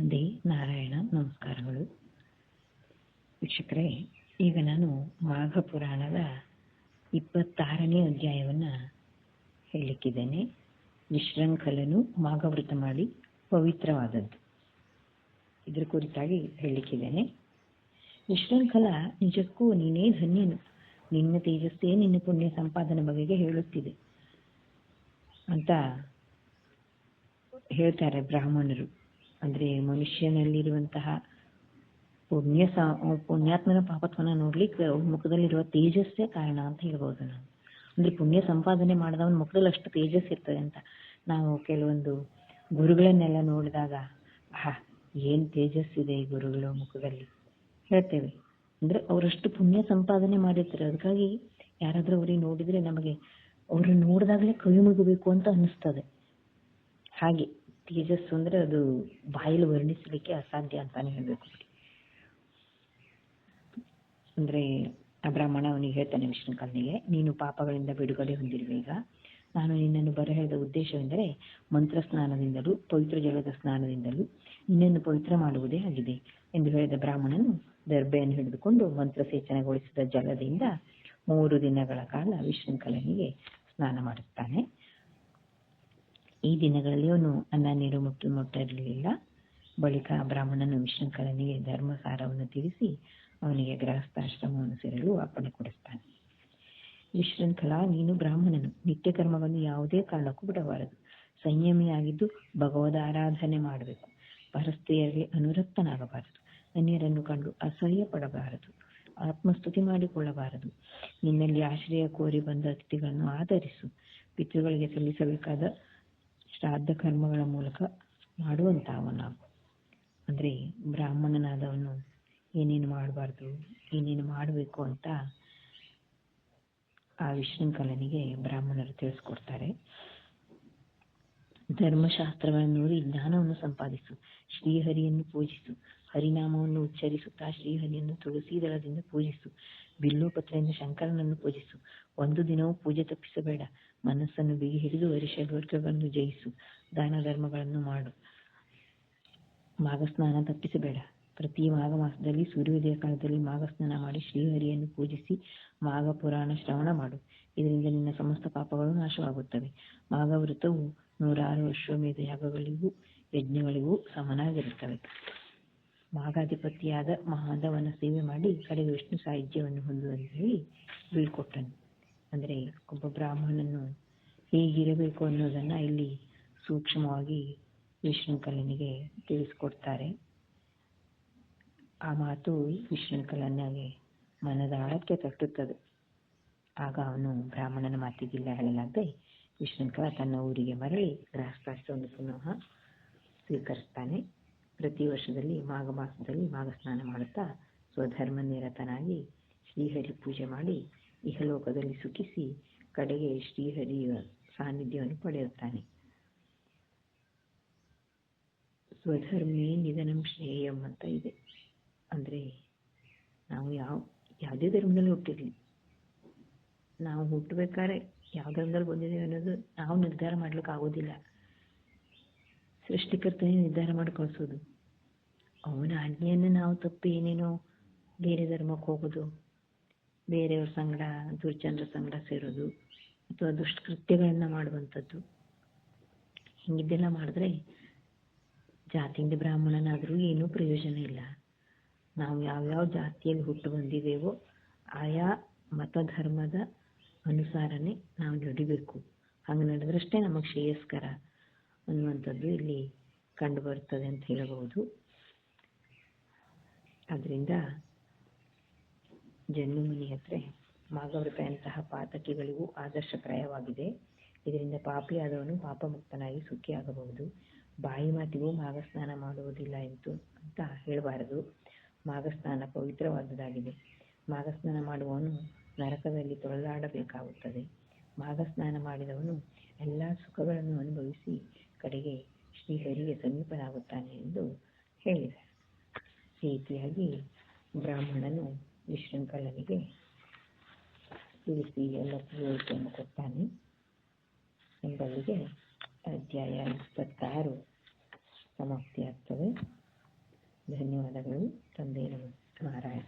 ವಂದೇ ನಾರಾಯಣ. ನಮಸ್ಕಾರಗಳು ವೀಕ್ಷಕರೇ. ಈಗ ನಾನು ಮಾಘ ಪುರಾಣದ 26ನೇ ಅಧ್ಯಾಯವನ್ನು ಹೇಳಲಿಕ್ಕಿದ್ದೇನೆ. ವಿಶೃಂಖಲನು ಮಾಘವ್ರತ ಮಾಡಿ ಪವಿತ್ರವಾದದ್ದು, ಇದರ ಕುರಿತಾಗಿ ಹೇಳಲಿಕ್ಕಿದ್ದೇನೆ. ವಿಶೃಂಖಲ, ನಿಜಕ್ಕೂ ನೀನೇ ಧನ್ಯನು, ನಿನ್ನ ತೇಜಸ್ಸೇ ನಿನ್ನ ಪುಣ್ಯ ಸಂಪಾದನೆ ಬಗೆಗೆ ಹೇಳುತ್ತಿದೆ ಅಂತ ಹೇಳ್ತಾರೆ ಬ್ರಾಹ್ಮಣರು. ಅಂದರೆ ಮನುಷ್ಯನಲ್ಲಿರುವಂತಹ ಪುಣ್ಯಾತ್ಮನ ಪಾಪತ್ವನ ನೋಡ್ಲಿಕ್ಕೆ ಅವ್ರ ಮುಖದಲ್ಲಿರುವ ತೇಜಸ್ಸೇ ಕಾರಣ ಅಂತ ಹೇಳ್ಬೋದು ನಾವು. ಅಂದ್ರೆ ಪುಣ್ಯ ಸಂಪಾದನೆ ಮಾಡಿದವನ ಮುಖದಲ್ಲಿ ಅಷ್ಟು ತೇಜಸ್ ಇರ್ತದೆ ಅಂತ. ನಾವು ಕೆಲವೊಂದು ಗುರುಗಳನ್ನೆಲ್ಲ ನೋಡಿದಾಗ ಏನ್ ತೇಜಸ್ಸಿದೆ ಈ ಗುರುಗಳ ಮುಖದಲ್ಲಿ ಹೇಳ್ತೇವೆ. ಅಂದ್ರೆ ಅವರಷ್ಟು ಪುಣ್ಯ ಸಂಪಾದನೆ ಮಾಡಿರ್ತಾರೆ. ಅದಕ್ಕಾಗಿ ಯಾರಾದ್ರೂ ಅವ್ರಿಗೆ ನೋಡಿದ್ರೆ ನಮಗೆ ಅವ್ರನ್ನ ನೋಡಿದಾಗಲೇ ಕೈ ಮುಗಬೇಕು ಅಂತ ಅನ್ನಿಸ್ತದೆ. ಹಾಗೆ ತೇಜಸ್ಸು ಅಂದ್ರೆ ಅದು ಬಾಯಲ್ಲಿ ವರ್ಣಿಸಲಿಕ್ಕೆ ಅಸಾಧ್ಯ ಅಂತಾನೆ ಹೇಳ್ಬೇಕು. ಅಂದ್ರೆ ಆ ಬ್ರಾಹ್ಮಣ ಅವನಿಗೆ ಹೇಳ್ತಾನೆ, ವಿಷ್ಣುಕಲ್ನಿಗೆ, ನೀನು ಪಾಪಗಳಿಂದ ಬಿಡುಗಡೆ ಹೊಂದಿರುವೆ. ಈಗ ನಾನು ನಿನ್ನನ್ನು ಬರಹೇಳಿದ ಉದ್ದೇಶವೆಂದರೆ ಮಂತ್ರ ಸ್ನಾನದಿಂದಲೂ ಪವಿತ್ರ ಜಲದ ಸ್ನಾನದಿಂದಲೂ ನಿನ್ನನ್ನು ಪವಿತ್ರ ಮಾಡುವುದೇ ಆಗಿದೆ ಎಂದು ಹೇಳಿದ ಬ್ರಾಹ್ಮಣನು ದರ್ಬೆಯನ್ನು ಹಿಡಿದುಕೊಂಡು ಮಂತ್ರಸೇಚನಗೊಳಿಸಿದ ಜಲದಿಂದ 3 ದಿನಗಳ ಕಾಲ ವಿಶೃಂಖಲನಿಗೆ ಸ್ನಾನ ಮಾಡುತ್ತಾನೆ. ಈ ದಿನಗಳಲ್ಲಿ ಅವನು ಅನ್ನ ನೀರು ಮುಟ್ಟಿರಲಿಲ್ಲ. ಬಳಿಕ ಬ್ರಾಹ್ಮಣನು ವಿಶೃಂಖಲನಿಗೆ ಧರ್ಮಸಾರವನ್ನು ತಿಳಿಸಿ ಅವನಿಗೆ ಗೃಹಸ್ಥಾಶ್ರಮವನ್ನು ಸೇರಲು ಅಪ್ಪಣೆ ಕೊಡಿಸ್ತಾನೆ. ವಿಶೃಂಖಲ, ನೀನು ಬ್ರಾಹ್ಮಣನು, ನಿತ್ಯ ಕರ್ಮವನ್ನು ಯಾವುದೇ ಕಾರಣಕ್ಕೂ ಬಿಡಬಾರದು. ಸಂಯಮಿಯಾಗಿದ್ದು ಭಗವದ್ ಆರಾಧನೆ ಮಾಡಬೇಕು. ಪರಸ್ತ್ರೀಯರಿಗೆ ಅನುರಕ್ತನಾಗಬಾರದು. ಅನ್ಯರನ್ನು ಕಂಡು ಅಸಹ್ಯ ಪಡಬಾರದು. ಆತ್ಮಸ್ತುತಿ ಮಾಡಿಕೊಳ್ಳಬಾರದು. ನಿನ್ನಲ್ಲಿ ಆಶ್ರಯ ಕೋರಿ ಬಂದ ಅತಿಥಿಗಳನ್ನು ಆಧರಿಸು. ಪಿತೃಗಳಿಗೆ ಸಲ್ಲಿಸಬೇಕಾದ ಶ್ರಾದ್ದ ಕರ್ಮಗಳ ಮೂಲಕ ಮಾಡುವಂತಾವನಾಗು. ಅಂದ್ರೆ ಬ್ರಾಹ್ಮಣನಾದವನು ಏನೇನು ಮಾಡಬಾರ್ದು, ಏನೇನು ಮಾಡಬೇಕು ಅಂತ ಆ ವಿಶೃಂಖಲನಿಗೆ ಬ್ರಾಹ್ಮಣರು ತಿಳಿಸ್ಕೊಡ್ತಾರೆ. ಧರ್ಮಶಾಸ್ತ್ರಗಳನ್ನು ಓದಿ ಜ್ಞಾನವನ್ನು ಸಂಪಾದಿಸು. ಶ್ರೀಹರಿಯನ್ನು ಪೂಜಿಸು. ಹರಿನಾಮವನ್ನು ಉಚ್ಚರಿಸುತ್ತಾ ಶ್ರೀಹರಿಯನ್ನು ತುಳಸಿ ದಳದಿಂದ ಪೂಜಿಸು. ಬಿಲ್ಲೋಪತ್ರೆಯಿಂದ ಶಂಕರನನ್ನು ಪೂಜಿಸು. 1 ದಿನವೂ ಪೂಜೆ ತಪ್ಪಿಸಬೇಡ. ಮನಸ್ಸನ್ನು ಬಿಗಿ ಹಿಡಿದು ಅರಿಷಡ್ವರ್ಗಗಳನ್ನು ಜಯಿಸು. ದಾನ ಧರ್ಮಗಳನ್ನು ಮಾಡು. ಮಾಘ ಸ್ನಾನ ತಪ್ಪಿಸಬೇಡ. ಪ್ರತಿ ಮಾಘ ಮಾಸದಲ್ಲಿ ಸೂರ್ಯೋದಯ ಕಾಲದಲ್ಲಿ ಮಾಘ ಸ್ನಾನ ಮಾಡಿ ಶ್ರೀಹರಿಯನ್ನು ಪೂಜಿಸಿ ಮಾಘ ಪುರಾಣ ಶ್ರವಣ ಮಾಡು. ಇದರಿಂದ ನಿನ್ನ ಸಮಸ್ತ ಪಾಪಗಳು ನಾಶವಾಗುತ್ತವೆ. ಮಾಘ ವ್ರತವು 106 ಅಶ್ವಮೇಧ ಯಾಗಗಳಿಗೂ ಯಜ್ಞಗಳಿಗೂ ಸಮನಾಗಿರುತ್ತವೆ. ಮಾಘಾಧಿಪತಿಯಾದ ಮಹಾದೇವನ ಸೇವೆ ಮಾಡಿ ಕಡೆಗೆ ವಿಷ್ಣು ಸಾಹಿತ್ಯವನ್ನು ಹೊಂದುವಂತೆ ಹೇಳಿ ಬೀಳ್ಕೊಟ್ಟನು. ಅಂದರೆ ಒಬ್ಬ ಬ್ರಾಹ್ಮಣನು ಹೇಗಿರಬೇಕು ಅನ್ನೋದನ್ನ ಇಲ್ಲಿ ಸೂಕ್ಷ್ಮವಾಗಿ ವಿಶೃಂಖಲನಿಗೆ ತಿಳಿಸ್ಕೊಡ್ತಾರೆ. ಆ ಮಾತು ವಿಶೃಂಖಲನಿಗೆ ಮನದ ಆಳಕ್ಕೆ ತಟ್ಟುತ್ತದೆ. ಆಗ ಅವನು ಬ್ರಾಹ್ಮಣನ ಮಾತಿಗಿಲ್ಲ ಹೇಳಲಾಗದೆ ವಿಶೃಂಖಲ ತನ್ನ ಊರಿಗೆ ಮರಳಿ ಗೃಹಸ್ಥಾಶ್ರಮವನ್ನು ಪುನಃ ಸ್ವೀಕರಿಸ್ತಾನೆ. ಪ್ರತಿ ವರ್ಷದಲ್ಲಿ ಮಾಘ ಮಾಸದಲ್ಲಿ ಮಾಘ ಸ್ನಾನ ಮಾಡುತ್ತಾ ಸ್ವಧರ್ಮ ನಿರತನಾಗಿ ಶ್ರೀಹರಿ ಪೂಜೆ ಮಾಡಿ ಇಹಲೋಕದಲ್ಲಿ ಸುಖಿಸಿ ಕಡೆಗೆ ಶ್ರೀಹರಿಯ ಸಾನ್ನಿಧ್ಯವನ್ನು ಪಡೆಯುತ್ತಾನೆ. ಸ್ವಧರ್ಮೇ ನಿಧನಂ ಶ್ರೇಯಂ ಅಂತ ಇದೆ. ಅಂದರೆ ನಾವು ಯಾವುದೇ ಧರ್ಮದಲ್ಲಿ ಹುಟ್ಟಿರಲಿ, ನಾವು ಹುಟ್ಟಬೇಕಾದ್ರೆ ಯಾವ ಧರ್ಮದಲ್ಲಿ ಬಂದಿದ್ದೇವೆ ಅನ್ನೋದು ನಾವು ನಿರ್ಧಾರ ಮಾಡ್ಲಿಕ್ಕೆ ಆಗೋದಿಲ್ಲ. ಸೃಷ್ಟಿಕರ್ತನೇ ನಿರ್ಧಾರ ಮಾಡಿ ಕಳಿಸೋದು. ಅವನ ಆಜ್ಞೆಯನ್ನು ನಾವು ತಪ್ಪಿ ಏನೇನೋ ಬೇರೆ ಧರ್ಮಕ್ಕೆ ಹೋಗೋದು, ಬೇರೆಯವ್ರ ಸಂಗಡ ದುರ್ಜನರ ಸಂಗಡ ಸೇರೋದು ಅಥವಾ ದುಷ್ಕೃತ್ಯಗಳನ್ನ ಮಾಡುವಂಥದ್ದು, ಹಿಂಗಿದ್ದೆಲ್ಲ ಮಾಡಿದ್ರೆ ಜಾತಿಯಿಂದ ಬ್ರಾಹ್ಮಣನಾದರೂ ಏನೂ ಪ್ರಯೋಜನ ಇಲ್ಲ. ನಾವು ಯಾವ್ಯಾವ ಜಾತಿಯಲ್ಲಿ ಹುಟ್ಟು ಬಂದಿದ್ದೇವೋ ಆಯಾ ಮತಧರ್ಮದ ಅನುಸಾರನೇ ನಾವು ನಡಿಬೇಕು. ಹಂಗೆ ನಡೆದ್ರಷ್ಟೇ ನಮಗೆ ಶ್ರೇಯಸ್ಕರ ಅನ್ನುವಂಥದ್ದು ಇಲ್ಲಿ ಕಂಡು ಬರ್ತದೆ ಅಂತ ಹೇಳಬಹುದು. ಅದರಿಂದ ಜನ್ಮಮುನಿ ಹತ್ರ ಮಾಘವ್ರತಂತಹ ಪಾತಕಿಗಳಿಗೂ ಆದರ್ಶಪ್ರಾಯವಾಗಿದೆ. ಇದರಿಂದ ಪಾಪಿಯಾದವನು ಪಾಪಮುಕ್ತನಾಗಿ ಸುಖಿಯಾಗಬಹುದು. ಬಾಯಿ ಮಾತಿಗೂ ಮಾಘ ಸ್ನಾನ ಮಾಡುವುದಿಲ್ಲ ಅಂತ ಹೇಳಬಾರದು. ಮಾಘ ಸ್ನಾನ ಪವಿತ್ರವಾದುದಾಗಿದೆ. ಮಾಘ ಸ್ನಾನ ಮಾಡುವವನು ನರಕದಲ್ಲಿ ತೊಳೆದಾಡಬೇಕಾಗುತ್ತದೆ. ಮಾಘ ಸ್ನಾನ ಮಾಡಿದವನು ಎಲ್ಲ ಸುಖಗಳನ್ನು ಅನುಭವಿಸಿ ಕಡೆಗೆ ಶ್ರೀಹರಿಗೆ ಸಮೀಪನಾಗುತ್ತಾನೆ ಎಂದು ಹೇಳಿದ್ದಾರೆ. ಈ ರೀತಿಯಾಗಿ ಬ್ರಾಹ್ಮಣನು ವಿಶೃಂಖಲನಿಗೆ ತಿಳಿಸಿ ಎಲ್ಲ ತಿಳುವಳಿಕೆಯನ್ನು ಕೊಡ್ತಾನೆ ಎಂಬಲ್ಲಿಗೆ ಅಧ್ಯಾಯ 26 ಸಮಾಪ್ತಿಯಾಗ್ತದೆ. ಧನ್ಯವಾದಗಳು. ತಂದೆ ನಾರಾಯಣ.